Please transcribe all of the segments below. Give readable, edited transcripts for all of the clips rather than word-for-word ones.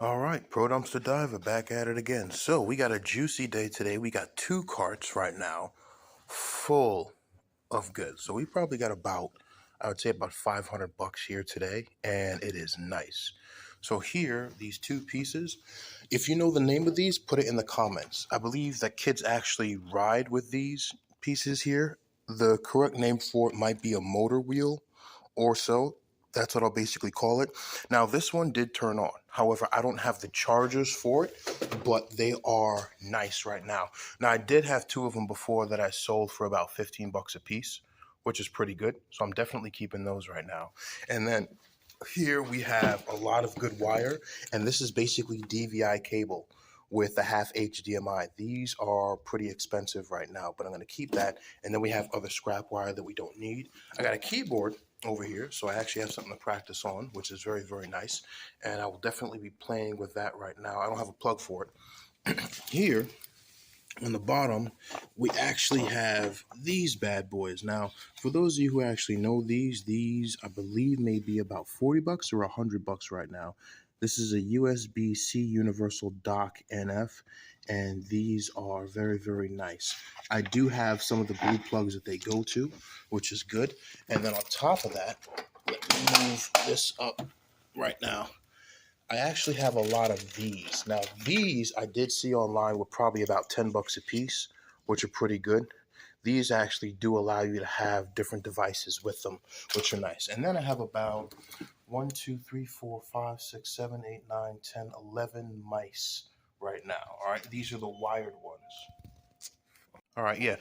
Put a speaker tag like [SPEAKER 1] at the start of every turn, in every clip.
[SPEAKER 1] All right, Pro Dumpster Diver back at it again. So we got a juicy day today. We got 2 carts right now full of goods. So we probably got about, I would say about $500 here today, and it is nice. So here, these 2 pieces, if you know the name of these, put it in the comments. I believe that kids actually ride with these pieces here. The correct name for it might be a motor wheel or so. That's what I'll basically call it. Now, this one did turn on. However, I don't have the chargers for it, but they are nice right now. Now, I did have 2 of them before that I sold for about $15 a piece, which is pretty good. So I'm definitely keeping those right now. And then here we have a lot of good wire, and this is basically DVI cable with a half HDMI. These are pretty expensive right now, but I'm going to keep that. And then we have other scrap wire that we don't need. I got a keyboard over here, so I actually have something to practice on, which is very, very nice. And I will definitely be playing with that right now. I don't have a plug for it. Here on the bottom, we actually have these bad boys. Now, for those of you who actually know these I believe may be about $40 or $100 right now. This is a USB-C Universal Dock NF, and these are very, very nice. I do have some of the blue plugs that they go to, which is good. And then on top of that, let me move this up right now. I actually have a lot of these. Now, these I did see online were probably about $10 a piece, which are pretty good. These actually do allow you to have different devices with them, which are nice. And then I have about 1, 2, 3, 4, 5, 6, 7, 8, 9, 10, 11 mice right now. All right, these are the wired ones. All right, yeah.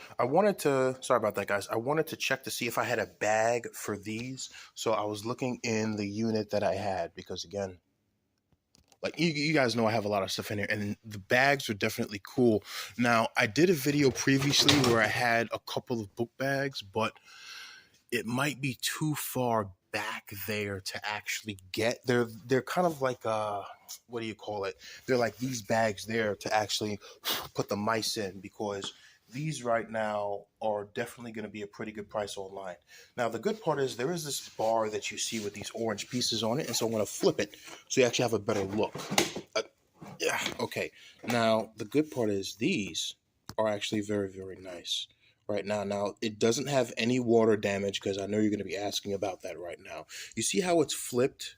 [SPEAKER 1] Sorry about that, guys. I wanted to check to see if I had a bag for these. So I was looking in the unit that I had because, again, like you guys know I have a lot of stuff in here, and the bags are definitely cool. Now, I did a video previously where I had a couple of book bags, but it might be too far back there to actually get. They're kind of like what do you call it? They're like these bags there to actually put the mice in, because these right now are definitely going to be a pretty good price online. Now, the good part is there is this bar that you see with these orange pieces on it, and so I'm going to flip it so you actually have a better look. Uh, yeah, okay. Now, the good part is these are actually very, very nice right now. Now, it doesn't have any water damage, because I know you're going to be asking about that right now. You see how it's flipped?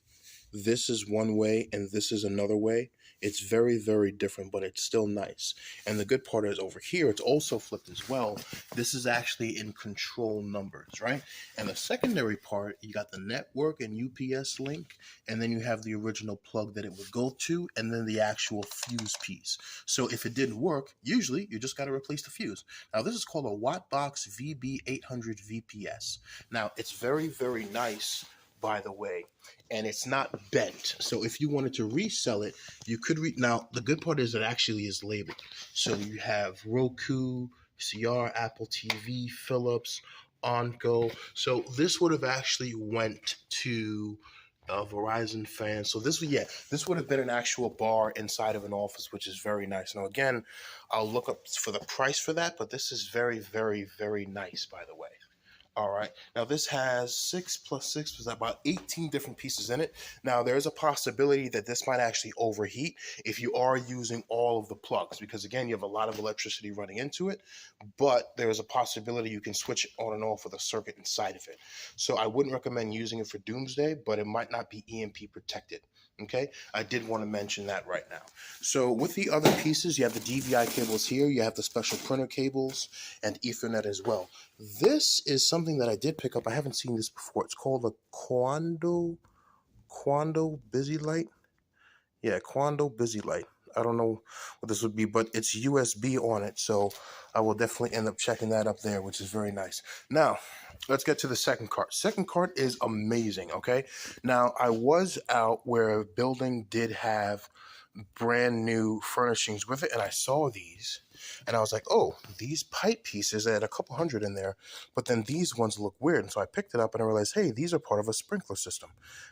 [SPEAKER 1] This is one way and this is another way. It's very, very different, but it's still nice. And the good part is over here, it's also flipped as well. This is actually in control numbers, right? And the secondary part, you got the network and UPS link, and then you have the original plug that it would go to, and then the actual fuse piece. So if it didn't work, usually you just got to replace the fuse. Now, this is called a Wattbox VB800 VPS. Now, it's very, very nice, by the way, and it's not bent. So if you wanted to resell it, you could now the good part is it actually is labeled. So you have Roku, CR, Apple TV, Philips, Onco. So this would have actually went to a Verizon fan. So this would have been an actual bar inside of an office, which is very nice. Now, again, I'll look up for the price for that, but this is very, very, very nice, by the way. All right. Now this has 6 plus 6 was about 18 different pieces in it. Now there is a possibility that this might actually overheat if you are using all of the plugs, because again, you have a lot of electricity running into it, but there is a possibility you can switch it on and off with a circuit inside of it. So I wouldn't recommend using it for doomsday, but it might not be EMP protected. Okay, I did want to mention that right now. So with the other pieces, you have the DVI cables here, you have the special printer cables, and Ethernet as well. This is something that I did pick up. I haven't seen this before. It's called a Quando Busy Light. Yeah, Quando Busy Light. I don't know what this would be, but it's USB on it, so I will definitely end up checking that up there, which is very nice. Now, let's get to the second cart. Second cart is amazing, okay? Now, I was out where a building did have brand new furnishings with it, and I saw these, and I was like, oh, these pipe pieces, they had a couple hundred in there, but then these ones look weird. And so I picked it up and I realized, hey, these are part of a sprinkler system.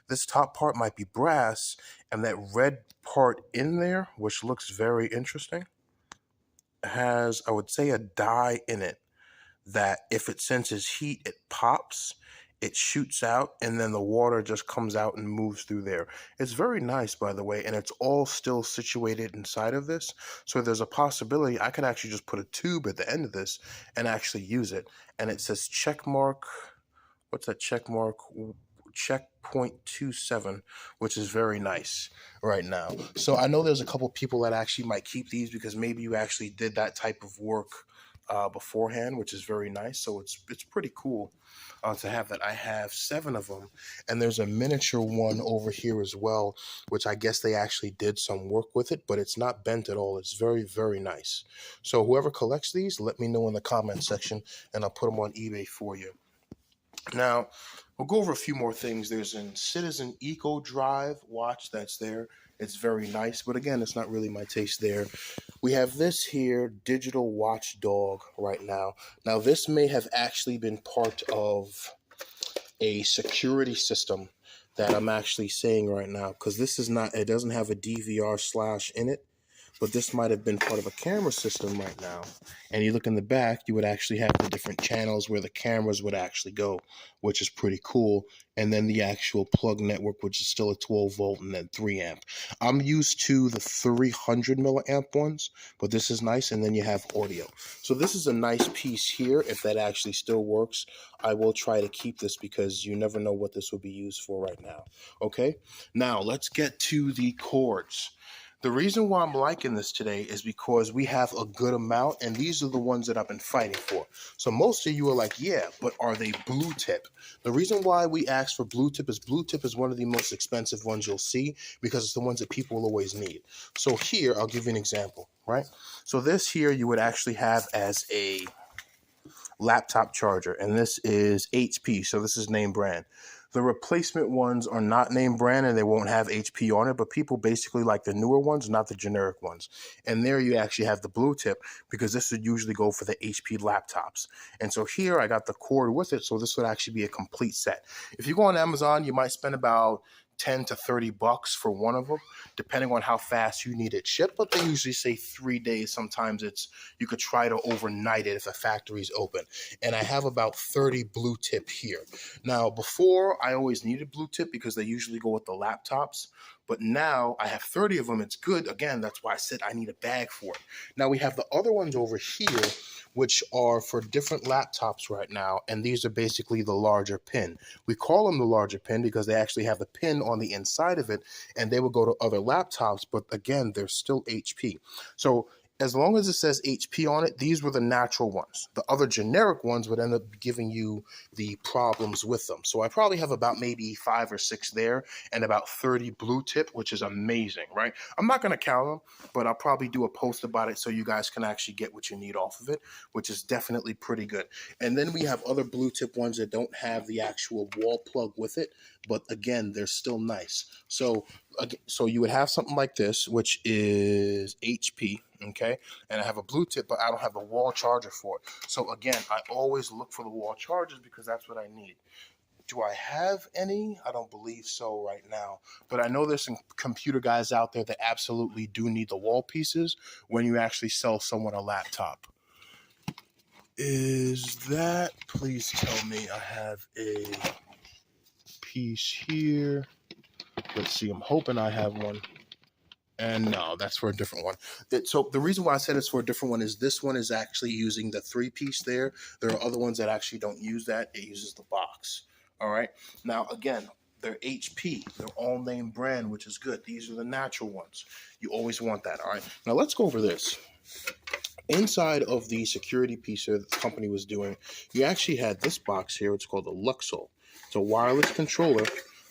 [SPEAKER 1] This top part might be brass, and that red part in there, which looks very interesting, has, I would say, a dye in it that if it senses heat, it pops, it shoots out and then the water just comes out and moves through there. It's very nice, by the way, and it's all still situated inside of this. So there's a possibility I could actually just put a tube at the end of this and actually use it. And it says check mark. What's that check mark? Check 0.27, which is very nice right now. So I know there's a couple people that actually might keep these because maybe you actually did that type of work beforehand, which is very nice. So it's pretty cool to have that. I have 7 of them, and there's a miniature one over here as well, which I guess they actually did some work with it, but it's not bent at all. It's very, very nice. So whoever collects these, let me know in the comment section, and I'll put them on eBay for you. Now, we'll go over a few more things. There's a Citizen Eco Drive watch that's there. It's very nice, but again, it's not really my taste there. We have this here, Digital Watchdog, right now. Now, this may have actually been part of a security system that I'm actually saying right now, because this is not, it doesn't have a DVR slash in it, but this might have been part of a camera system right now. And you look in the back, you would actually have the different channels where the cameras would actually go, which is pretty cool. And then the actual plug network, which is still a 12 volt and then 3 amp. I'm used to the 300 milliamp ones, but this is nice. And then you have audio. So this is a nice piece here. If that actually still works, I will try to keep this because you never know what this will be used for right now. Okay, now let's get to the cords. The reason why I'm liking this today is because we have a good amount, and these are the ones that I've been fighting for. So most of you are like, yeah, but are they blue tip? The reason why we ask for blue tip is one of the most expensive ones you'll see because it's the ones that people will always need. So here, I'll give you an example, right? So this here you would actually have as a laptop charger, and this is HP, so this is name brand. The replacement ones are not name brand and they won't have HP on it, but people basically like the newer ones, not the generic ones. And there you actually have the blue tip because this would usually go for the HP laptops. And so here I got the cord with it, so this would actually be a complete set. If you go on Amazon, you might spend about 10 to 30 bucks for one of them, depending on how fast you need it shipped. But they usually say 3 days. Sometimes you could try to overnight it if a factory's open. And I have about 30 blue tip here. Now, before I always needed blue tip because they usually go with the laptops. But now I have 30 of them. It's good. Again, that's why I said I need a bag for it. Now we have the other ones over here, which are for different laptops right now. And these are basically the larger pin. We call them the larger pin because they actually have the pin on the inside of it, and they will go to other laptops. But again, they're still HP. So as long as it says HP on it, these were the natural ones. The other generic ones would end up giving you the problems with them. So I probably have about maybe 5 or 6 there and about 30 blue tip, which is amazing, right? I'm not going to count them, but I'll probably do a post about it so you guys can actually get what you need off of it, which is definitely pretty good. And then we have other blue tip ones that don't have the actual wall plug with it, but again, they're still nice. So you would have something like this, which is HP, okay? And I have a blue tip, but I don't have the wall charger for it. So again, I always look for the wall chargers because that's what I need. Do I have any? I don't believe so right now. But I know there's some computer guys out there that absolutely do need the wall pieces when you actually sell someone a laptop. Is that, please tell me I have a piece here. Let's see, I'm hoping I have one. And no, that's for a different one. So the reason why I said it's for a different one is this one is actually using the 3-piece there. There are other ones that actually don't use that. It uses the box. All right. Now, again, they're HP. They're all name brand, which is good. These are the natural ones. You always want that. All right. Now, let's go over this. Inside of the security piece that the company was doing, you actually had this box here. It's called the Luxol. It's a wireless controller.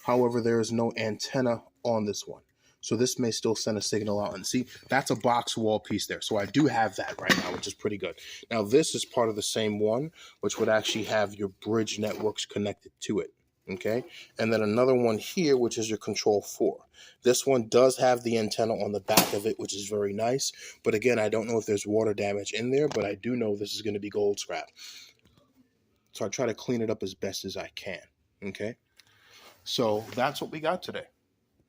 [SPEAKER 1] However, there is no antenna on this one. So this may still send a signal out. And see, that's a box wall piece there. So I do have that right now, which is pretty good. Now, this is part of the same one, which would actually have your bridge networks connected to it. Okay. And then another one here, which is your Control 4. This one does have the antenna on the back of it, which is very nice. But again, I don't know if there's water damage in there, but I do know this is going to be gold scrap. So I try to clean it up as best as I can. Okay. So that's what we got today.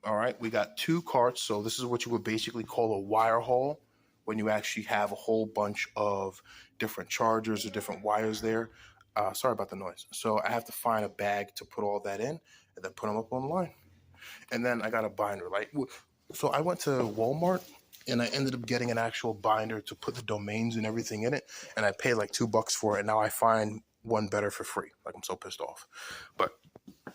[SPEAKER 1] All right, we got 2 carts. So this is what you would basically call a wire haul when you actually have a whole bunch of different chargers or different wires there. Sorry about the noise. So I have to find a bag to put all that in and then put them up online. And then I got a binder. So I went to Walmart and I ended up getting an actual binder to put the domains and everything in it. And I paid like $2 for it. And now I find one better for free. Like, I'm so pissed off. But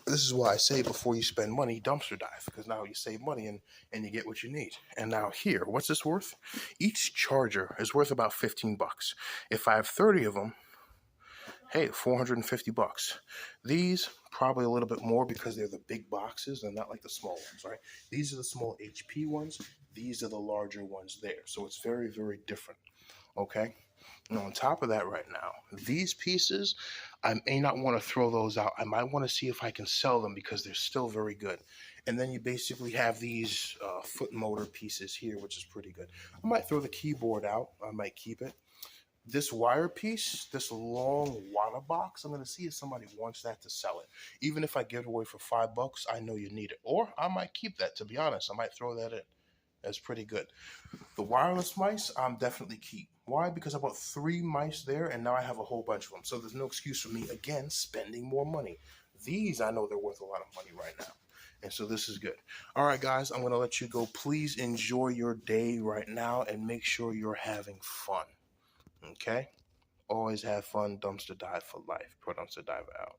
[SPEAKER 1] this is why I say before you spend money, dumpster dive, because now you save money and you get what you need. And now here, what's this worth? Each charger is worth about $15. If I have 30 of them, hey, $450. These probably a little bit more because they're the big boxes and not like the small ones, right? These are the small HP ones. These are the larger ones there. So it's very, very different. Okay. And on top of that, right now, these pieces, I may not want to throw those out. I might want to see if I can sell them because they're still very good. And then you basically have these foot motor pieces here, which is pretty good. I might throw the keyboard out. I might keep it. This wire piece, this long wire box, I'm gonna see if somebody wants that to sell it. Even if I give it away for $5, I know you need it. Or I might keep that, to be honest. I might throw that in. That's pretty good. The wireless mice, I'm definitely keep. Why? Because I bought 3 mice there and now I have a whole bunch of them. So there's no excuse for me, again, spending more money. These, I know they're worth a lot of money right now. And so this is good. All right, guys, I'm going to let you go. Please enjoy your day right now and make sure you're having fun. Okay? Always have fun. Dumpster dive for life. Pro Dumpster Diver out.